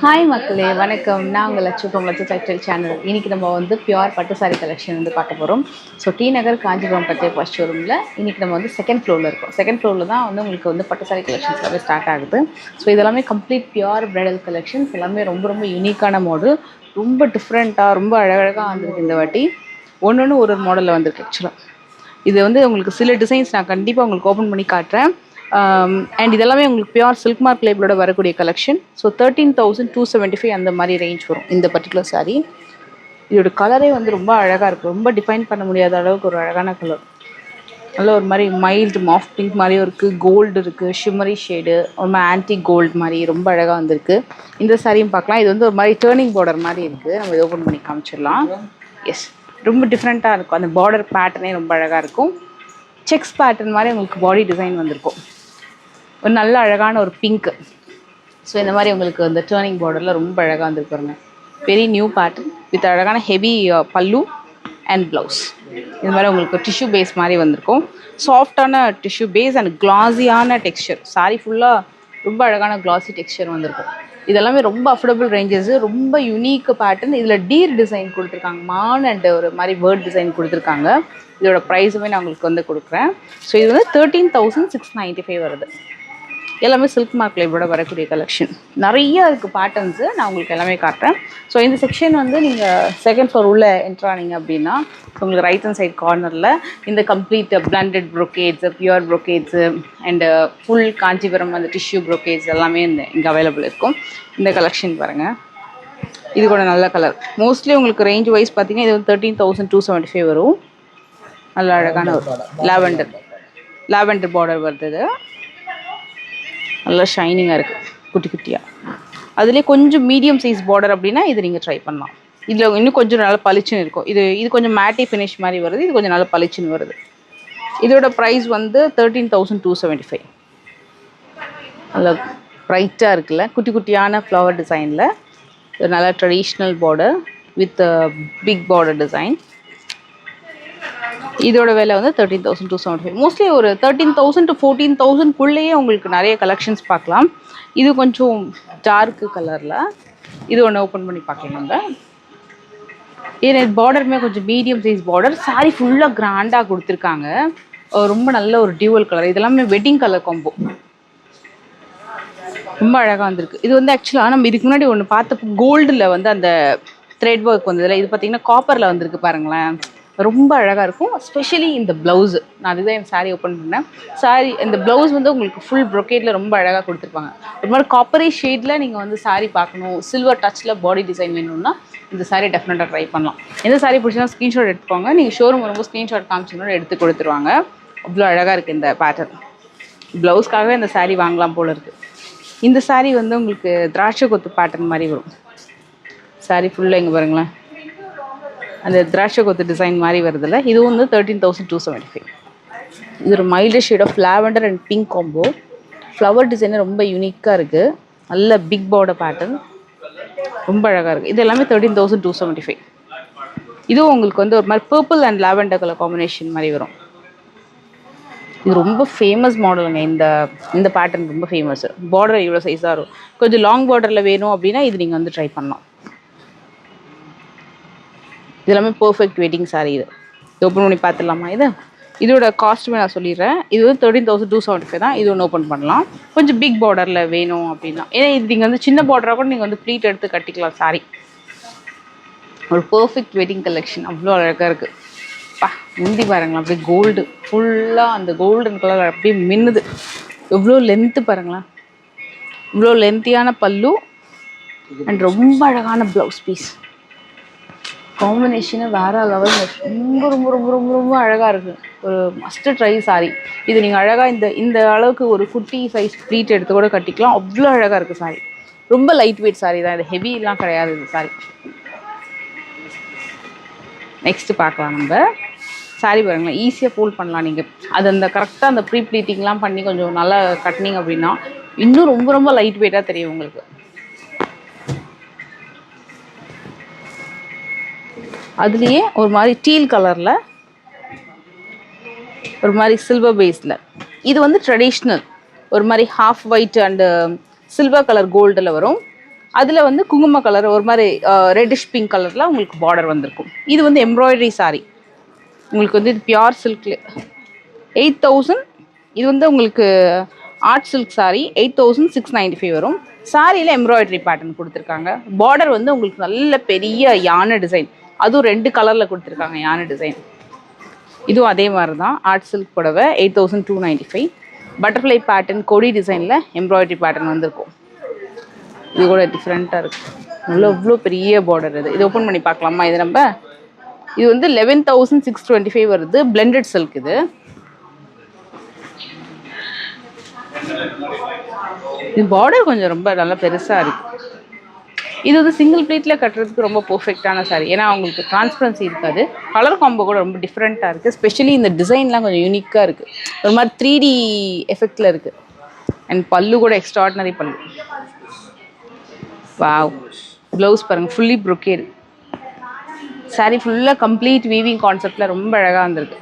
Hi மக்களே, வணக்கம். நான் உங்கள் Latchu from Latchu textile channel. இன்றைக்கி நம்ம வந்து பியூர் பட்டு சாரி கலெக்ஷன் வந்து பார்க்க போகிறோம். ஸோ டி நகர் காஞ்சிபுரம் பட்டு ஃபர்ஸ்ட் ஷோரூமில் இன்றைக்கி நம்ம வந்து செகண்ட் ஃப்ளோரில் இருக்கோம். செகண்ட் ஃப்ளோரில் தான் வந்து உங்களுக்கு வந்து பட்டு சாரி கலெக்ஷன்ஸ் எல்லாமே ஸ்டார்ட் ஆகுது. ஸோ இதெல்லாமே கம்ப்ளீட் பியூர் பிரைடல் கலெக்ஷன்ஸ். எல்லாமே ரொம்ப ரொம்ப யூனிக்கான மாடல், ரொம்ப டிஃப்ரெண்ட்டாக, ரொம்ப அழகழகாக வந்திருக்கு. இந்த வாட்டி ஒன்று ஒரு மாடலில் வந்திருக்கு. ஆக்சுவலாக இது வந்து உங்களுக்கு சில டிசைன்ஸ் நான் கண்டிப்பாக உங்களுக்கு ஓப்பன் பண்ணி காட்டுறேன். அண்ட் இதெல்லாமே உங்களுக்கு பியூர் சில்க் மார்க் லேபிளோட வரக்கூடிய கலெக்ஷன். ஸோ 13,275 அந்த மாதிரி ரேஞ்ச் வரும் இந்த பர்டிகுலர் சாரீ. இதோட கலரே வந்து ரொம்ப அழகாக இருக்குது. ரொம்ப டிஃபைன் பண்ண முடியாத அளவுக்கு ஒரு அழகான கலர். நல்ல ஒரு மாதிரி மைல்டு மாஃப் பிங்க் மாதிரியும் இருக்குது, கோல்டு இருக்குது, ஷிம்மரி ஷேடு, ஒரு மாதிரி ஆன்டி கோல்டு மாதிரி ரொம்ப அழகாக வந்திருக்கு. இந்த சாரியும் பார்க்கலாம். இது வந்து ஒரு மாதிரி டேர்னிங் பார்டர் மாதிரி இருக்குது. நம்ம இதை ஓப்பன் பண்ணி காமிச்சிடலாம். எஸ், ரொம்ப டிஃப்ரெண்ட்டாக இருக்கும். அந்த பார்டர் பேட்டர்னே ரொம்ப அழகாக இருக்கும். செக்ஸ் பேட்டர்ன் மாதிரி உங்களுக்கு பாடி டிசைன் வந்திருக்கும். ஒரு நல்ல அழகான ஒரு பிங்க்கு. ஸோ இந்த மாதிரி உங்களுக்கு இந்த டேர்னிங் பார்டரில் ரொம்ப அழகாக வந்துருக்குறங்க. வெரி நியூ பேட்டர்ன் வித் அழகான ஹெவி பல்லு அண்ட் ப்ளவுஸ். இது மாதிரி உங்களுக்கு டிஷ்யூ பேஸ் மாதிரி வந்திருக்கும். சாஃப்டான டிஷ்யூ பேஸ் அண்ட் கிளாஸியான டெக்ஸ்சர். சாரி ஃபுல்லாக ரொம்ப அழகான கிளாஸி டெக்ஸ்சர் வந்திருக்கும். இதெல்லாமே ரொம்ப அஃபோர்டபுள் ரேஞ்சஸ், ரொம்ப யூனிக் பேட்டர்ன். இதில் டீர் டிசைன் கொடுத்துருக்காங்க, மான் அண்ட் ஒரு மாதிரி பேர்ட் டிசைன் கொடுத்துருக்காங்க. இதோட ப்ரைஸுமே நான் உங்களுக்கு வந்து கொடுக்குறேன். ஸோ இது வந்து 13,695 வருது. எல்லாமே சில்க் மார்க் லேபிளோட வரக்கூடிய கலெக்ஷன். நிறைய இருக்குது பேட்டர்ன்ஸு. நான் உங்களுக்கு எல்லாமே காட்டுறேன். ஸோ இந்த செக்ஷன் வந்து நீங்கள் செகண்ட் ஃப்ளோர் உள்ளே என்ட்ரானிங்க அப்படின்னா உங்களுக்கு ரைட் ஹேண்ட் சைட் கார்னரில் இந்த complete blended brocades, pure brocades and full Kanchipuram அந்த டிஷ்யூ ப்ரொக்கேட்ஸ் எல்லாமே இங்கே அவைலபிள் இருக்கும். இந்த கலெக்ஷன் பாருங்கள், இது கூட நல்ல கலர். மோஸ்ட்லி உங்களுக்கு ரேஞ்ச் வைஸ் பார்த்தீங்கன்னா இது வந்து 13,275 வரும். நல்ல அழகான ஒரு லாவெண்டர் பார்டர் வருது. இது நல்லா ஷைனிங்காக இருக்குது, குட்டி குட்டியாக. அதுலேயே கொஞ்சம் மீடியம் சைஸ் பார்டர் அப்படின்னா இது நீங்கள் ட்ரை பண்ணலாம். இதில் இன்னும் கொஞ்சம் நல்லா பளிச்சுன்னு இருக்கும். இது கொஞ்சம் மேட்டி ஃபினிஷ் மாதிரி வருது. இது கொஞ்சம் நல்லா பளிச்சுன்னு வருது. இதோட ப்ரைஸ் வந்து 13,275. நல்லா ப்ரைட்டாக இருக்குல்ல, குட்டி குட்டியான ஃப்ளவர் டிசைனில் ஒரு நல்ல traditional border with big border design. இதோட விலை வந்து 13,275. மோஸ்ட்லி ஒரு 13,000 to 14,000 உங்களுக்கு நிறைய கலெக்ஷன்ஸ் பார்க்கலாம். இது கொஞ்சம் டார்க்கு கலரில். இது ஒன்று ஓப்பன் பண்ணி பார்க்கலாம் நம்ம. இது பார்டருமே கொஞ்சம் மீடியம் சைஸ் பார்டர். சாரி ஃபுல்லாக கிராண்டாக கொடுத்துருக்காங்க. ரொம்ப நல்ல ஒரு டியூவல் கலர். இதெல்லாமே வெட்டிங் கலர் காம்போ. ரொம்ப அழகாக வந்திருக்கு. இது வந்து ஆக்சுவலாக நம்ம இதுக்கு முன்னாடி ஒன்று பார்த்தப்போ கோல்டில் வந்து அந்த த்ரெட் ஒர்க் வந்ததில்ல, இது பார்த்திங்கன்னா காப்பரில் வந்திருக்கு பாருங்களேன். ரொம்ப அழகாக இருக்கும். ஸ்பெஷலி இந்த ப்ளவுஸு, நான் அதுதான் என் சாரீ ஓப்பன் பண்ணேன். சாரீ இந்த ப்ளவுஸ் வந்து உங்களுக்கு ஃபுல் ப்ரொக்கேட்டில் ரொம்ப அழகாக கொடுத்துருப்பாங்க. ஒரு மாதிரி காப்பரி ஷேடில் நீங்கள் வந்து சாரீ பார்க்கணும், சில்வர் டச்சில் பாடி டிசைன் வேணும்னா இந்த சாரீ டெஃபினட்டாக ட்ரை பண்ணலாம். எந்த சாரீ பிடிச்சா ஸ்க்ரீன்ஷாட் எடுத்துக்கோங்க. நீங்கள் ஷோரூம் வரும்போது ஸ்க்ரீன்ஷாட் காமிச்சிங்கன்னா எடுத்து கொடுத்துருவாங்க. அவ்வளோ அழகாக இருக்குது இந்த பேட்டர்ன். ப்ளவுஸ்க்காகவே இந்த சாரீ வாங்கலாம் போல் இருக்குது. இந்த சாரீ வந்து உங்களுக்கு திராட்சை கொத்து பேட்டர்ன் மாதிரி வரும். சாரீ ஃபுல்லாக இங்கே பாருங்களேன், அந்த திராட்சை கொத்து டிசைன் மாதிரி வருதில்ல. இது வந்து 13,275. இது ஒரு mild shade of lavender and pink combo. Flower design ரொம்ப யூனிக்காக இருக்குது. நல்ல பிக் பார்டர் பேட்டர்ன், ரொம்ப அழகாக இருக்குது. இது எல்லாமே 13,275. இதுவும் உங்களுக்கு வந்து ஒரு மாதிரி purple and lavender colour combination மாதிரி வரும். இது ரொம்ப ஃபேமஸ் மாடலுங்க. இந்த பேட்டர்ன் ரொம்ப ஃபேமஸ். பார்டர் இவ்வளோ சைஸாக இருக்கும். கொஞ்சம் லாங் பார்டரில் வேணும் அப்படின்னா இது நீங்கள் வந்து ட்ரை பண்ணலாம். இது எல்லாமே பர்ஃபெக்ட் வெட்டிங் சாரீ. இது ஓப்பன் பண்ணி பார்த்துடலாமா? இதோட காஸ்ட்டுமே நான் சொல்லிடுறேன். இது வந்து 13,275 தான். இது ஒன்று ஓப்பன் பண்ணலாம். கொஞ்சம் பிக் பார்டரில் வேணும் அப்படின்னா, ஏன்னா இது நீங்கள் வந்து சின்ன பார்டராக கூட நீங்கள் வந்து ப்ளீட் எடுத்து கட்டிக்கலாம். சாரீ ஒரு பர்ஃபெக்ட் வெட்டிங் கலெக்ஷன். அவ்வளோ அழகாக இருக்குது. முந்தி பாருங்களேன், அப்படியே கோல்டு ஃபுல்லாக அந்த கோல்டன் கலர் அப்படியே மின்னுது. எவ்வளோ லென்த்து பாருங்களேன், இவ்வளோ லென்த்தியான பல்லு அண்ட் ரொம்ப அழகான ப்ளவுஸ் பீஸ். காம்பினேஷனு வேறு லெவல். ரொம்ப ரொம்ப ரொம்ப ரொம்ப ரொம்ப அழகாக இருக்குது. ஒரு மஸ்ட்டு ட்ரை சாரீ. இது நீங்கள் அழகாக இந்த அளவுக்கு ஒரு குட்டி சைஸ் ப்ளீட் எடுத்து கூட கட்டிக்கலாம். அவ்வளோ அழகாக இருக்குது சாரீ. ரொம்ப லைட் வெயிட் சாரீ தான். இது ஹெவிலாம் கிடையாது இது சாரீ. நெக்ஸ்ட்டு பார்க்கலாம் நம்ம. சாரீ பாருங்களேன், ஈஸியாக ஃபோல்ட் பண்ணலாம். நீங்கள் அது அந்த கரெக்டாக அந்த ப்ரீ ப்ளீட்டிங்லாம் பண்ணி கொஞ்சம் நல்லா கட்டினீங்க அப்படின்னா இன்னும் ரொம்ப ரொம்ப லைட் வெயிட்டாக தெரியும் உங்களுக்கு. அதுலேயே ஒரு மாதிரி டீல் கலரில் ஒரு மாதிரி சில்வர் பேஸில். இது வந்து ட்ரெடிஷ்னல் ஒரு மாதிரி half white and silver colour கோல்டில் வரும். அதில் வந்து குங்கும கலர் ஒரு மாதிரி ரெட்டிஷ் பிங்க் கலரில் உங்களுக்கு பார்டர் வந்திருக்கும். இது வந்து எம்ப்ராய்டரி சாரீ. உங்களுக்கு வந்து இது பியூர் சில்க்ல 8000. இது வந்து உங்களுக்கு ஆர்ட் சில்க் சாரீ 8695 வரும். சாரியில் எம்ப்ராய்டரி பேட்டர்ன் கொடுத்துருக்காங்க. பார்டர் வந்து உங்களுக்கு நல்ல பெரிய யானை டிசைன், அதுவும் 2 கலரில் கொடுத்துருக்காங்க யானை டிசைன். இதுவும் அதே மாதிரி தான் ஆர்ட் சில்க் புடவை 8295. பட்டர்ஃப்ளை பேட்டர்ன் கொடி டிசைனில் எம்ப்ராய்டரி பேட்டர்ன் வந்திருக்கும். இது கூட டிஃப்ரெண்ட்டாக இருக்குது. இவ்வளோ பெரிய பார்டர். இது ஓப்பன் பண்ணி பார்க்கலாமா? இது வந்து 11625 வருது. Blended silk. இது பார்டர் கொஞ்சம் ரொம்ப நல்லா பெருசாக இருக்குது. இது வந்து சிங்கிள் ப்ளீட்டில் கட்டுறதுக்கு ரொம்ப பர்ஃபெக்டான சாரி. ஏன்னா அவங்களுக்கு டிரான்ஸ்பரன்சி இருக்காது. கலர் காம்போ கூட ரொம்ப டிஃப்ரெண்ட்டாக இருக்குது. ஸ்பெஷலி இந்த டிசைன்லாம் கொஞ்சம் யூனிக்காக இருக்குது. ஒரு மாதிரி 3D எஃபெக்டில் இருக்குது. அண்ட் பல்லு கூட எக்ஸ்ட்ராடினரி பல்லு. வாவ். ப்ளவுஸ் பாருங்கள், ஃபுல்லி ப்ரொக்கேடு. சாரி ஃபுல்லாக கம்ப்ளீட் வீவிங் கான்செப்டில் ரொம்ப அழகாக வந்திருக்கு.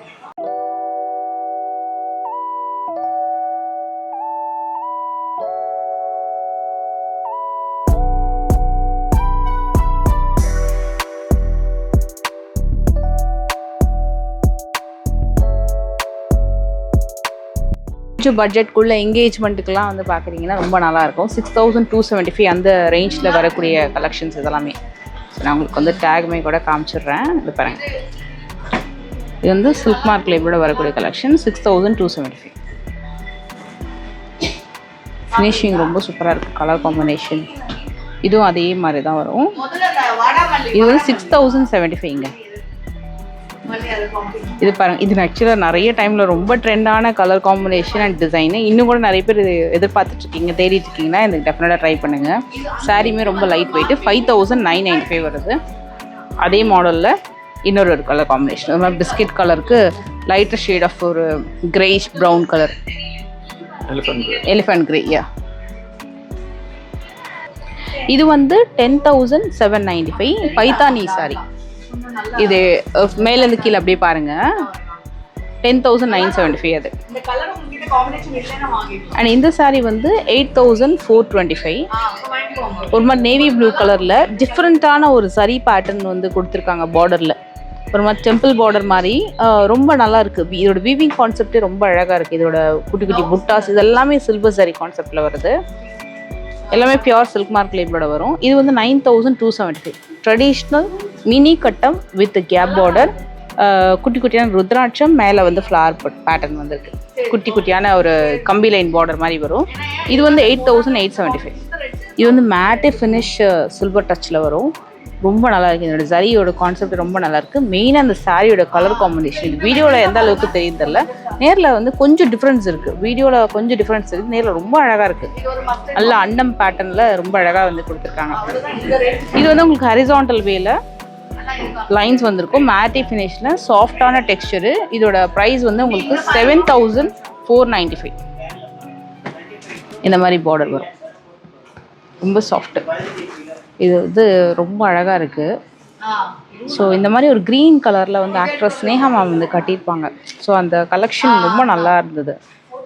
கொஞ்சம் பட்ஜெட்குள்ளே எங்கேஜ்மெண்ட்டுக்கெலாம் வந்து பார்க்குறீங்கன்னா ரொம்ப நல்லாயிருக்கும். 6275 அந்த ரேஞ்சில் வரக்கூடிய கலெக்ஷன்ஸ் இதெல்லாமே. ஸோ நான் உங்களுக்கு வந்து டேகுமே கூட காமிச்சிடுறேன். இது பாருங்கள், இது வந்து சில்க் மார்க் லேபிளோட வரக்கூடிய கலெக்ஷன் 6275. ஃபினிஷிங் ரொம்ப சூப்பராக இருக்குது. கலர் காம்பினேஷன் இதுவும் அதே மாதிரி தான் வரும். இது வந்து 6075ங்க. இது பாருங்கள், இது ஆக்சுவலாக நிறைய டைமில் ரொம்ப ட்ரெண்டான கலர் காம்பினேஷன் அண்ட் டிசைனு. இன்னும் கூட நிறைய பேர் இது எதிர்பார்த்துட்ருக்கீங்க, தேடிட்டுருக்கீங்கன்னா எனக்கு டெஃபினட்டாக ட்ரை பண்ணுங்கள். சாரியுமே ரொம்ப லைட் வெயிட்டு. 5995 வருது. அதே மாடலில் இன்னொரு கலர் காம்பினேஷன், அது மாதிரி பிஸ்கெட் கலருக்கு லைட்டர் ஷேட் ஆஃப் ஒரு Grace brown colour, elephant grey. இது வந்து 10795 பைத்தானி சாரி. இது மேலேருந்து கீழே அப்படியே பாருங்க, 10975 அது. அண்ட் இந்த சாரீ வந்து 8425. ஒரு மாதிரி நேவி ப்ளூ கலரில் டிஃப்ரெண்ட்டான ஒரு சரி பேட்டர்ன் வந்து கொடுத்துருக்காங்க. பார்டரில் ஒரு மாதிரி டெம்பிள் பார்டர் மாதிரி ரொம்ப நல்லா இருக்குது. இதோட வீவிங் கான்செப்டே ரொம்ப அழகாக இருக்குது. இதோட குட்டி குட்டி புட்டாஸ் இதெல்லாமே சில்வர் சரி கான்செப்டில் வருது. எல்லாமே பியூர் சில்க் மார்க் லேபிளோட வரும். இது வந்து 9275. ட்ரெடிஷ்னல் மினி கட்டம் வித் கேப் பார்டர், குட்டி குட்டியான ருத்ராட்சம், மேலே வந்து ஃப்ளவர் பேட்டர்ன் வந்துருக்கு. குட்டி குட்டியான ஒரு கம்பி லைன் பார்டர் மாதிரி வரும். இது வந்து 8875. இது வந்து மேட்டே ஃபினிஷ் சில்வர் டச்சில் வரும். ரொம்ப நல்லா இருக்குது. இதோட சரியோட கான்செப்ட் ரொம்ப நல்லாயிருக்கு. மெயினாக அந்த சாரியோட கலர் காம்பினேஷன் இது வீடியோவில் எந்த அளவுக்கு தெரியும் தெரியல, நேரில் வந்து கொஞ்சம் டிஃப்ரென்ஸ் இருக்குது. வீடியோவில் கொஞ்சம் டிஃப்ரென்ஸ் இருக்குது, நேரில் ரொம்ப அழகாக இருக்குது. நல்ல அண்டம் பேட்டர்னில் ரொம்ப அழகாக வந்து கொடுத்துருக்காங்க. இது வந்து உங்களுக்கு ஹரிசாண்டல் வேல லைன்ஸ் வந்திருக்கும். மேட்டே ஃபினிஷில் சாஃப்டான டெக்ஸ்சரு. இதோட ப்ரைஸ் வந்து உங்களுக்கு 7495. இந்த மாதிரி பார்டர் வரும், ரொம்ப சாஃப்ட்டு. இது வந்து ரொம்ப அழகாக இருக்குது. ஸோ இந்த மாதிரி ஒரு க்ரீன் கலரில் வந்து ஆக்ட்ரஸ் ஸ்னேகா மேம் வந்து கட்டியிருப்பாங்க. ஸோ அந்த கலெக்ஷன் ரொம்ப நல்லா இருந்தது.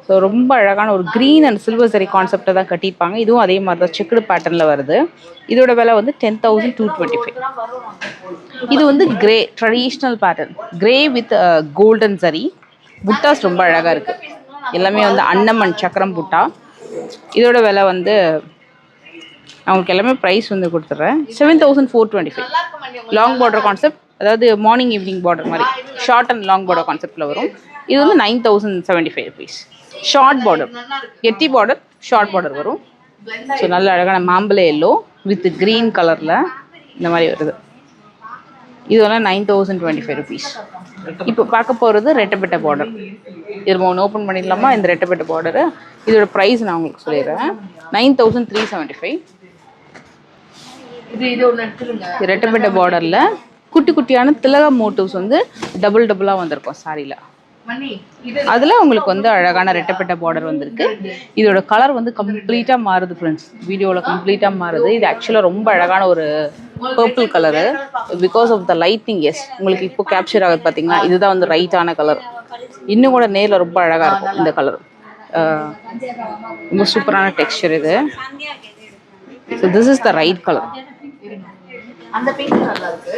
ஸோ ரொம்ப அழகான ஒரு க்ரீன் அண்ட் சில்வர் சரி கான்செப்டை தான் கட்டியிருப்பாங்க. இதுவும் அதே மாதிரி தான் செக்குடு பேட்டர்னில் வருது. இதோட விலை வந்து 10225. இது வந்து grey traditional pattern, grey with golden சரி. புட்டாஸ் ரொம்ப அழகாக இருக்குது. எல்லாமே வந்து அன்னம் அண்ட் சக்கரம் புட்டா. இதோட விலை வந்து அவங்களுக்கு எல்லாமே ப்ரைஸ் வந்து கொடுத்துட்றேன். 7425. லாங் பார்டர் கான்செப்ட், அதாவது மார்னிங் ஈவினிங் பார்டர் மாதிரி ஷார்ட் அண்ட் லாங் பார்டர் கான்செப்டில் வரும். இது வந்து 9075 rupees. ஷார்ட் பார்டர், எட்டி பார்டர், ஷார்ட் பார்டர் வரும். ஸோ நல்ல அழகான மாம்பழ எல்லோ வித் க்ரீன் கலரில் இந்த மாதிரி வருது. இதெல்லாம் 9025 rupees. இப்போ பார்க்க போகிறது ரெட்டப்பட்ட பார்டர். இது ஒன்று ஓப்பன் பண்ணிடலாமா? இந்த ரெட்டப்பட்ட பார்டரு இதோட ப்ரைஸ் நான் உங்களுக்கு சொல்லிடுறேன். 9375. இது ரெட்டப்பட்ட பார்டரில் குட்டி குட்டியான திலக மோட்டிவ்ஸ் வந்து டபுளாக வந்திருக்கும் சாரியில். அதில் உங்களுக்கு வந்து அழகான ரெட்டப்பட்ட பார்டர் வந்திருக்கு. இதோட கலர் வந்து கம்ப்ளீட்டாக மாறுது ஃப்ரெண்ட்ஸ், வீடியோவில் கம்ப்ளீட்டாக மாறுது. இது ஆக்சுவலாக ரொம்ப அழகான ஒரு purple colour. Because of the lighting, எஸ் உங்களுக்கு இப்போ கேப்சர் ஆகுது பார்த்தீங்கன்னா, இதுதான் வந்து ரைட்டான கலர். இன்னும் கூட நேரில் ரொம்ப அழகாக இருக்கும் இந்த கலர். ரொம்ப சூப்பரான டெக்ஸ்சர். இது so this is the right colour. அந்த பிங்க் நல்லா இருக்கு.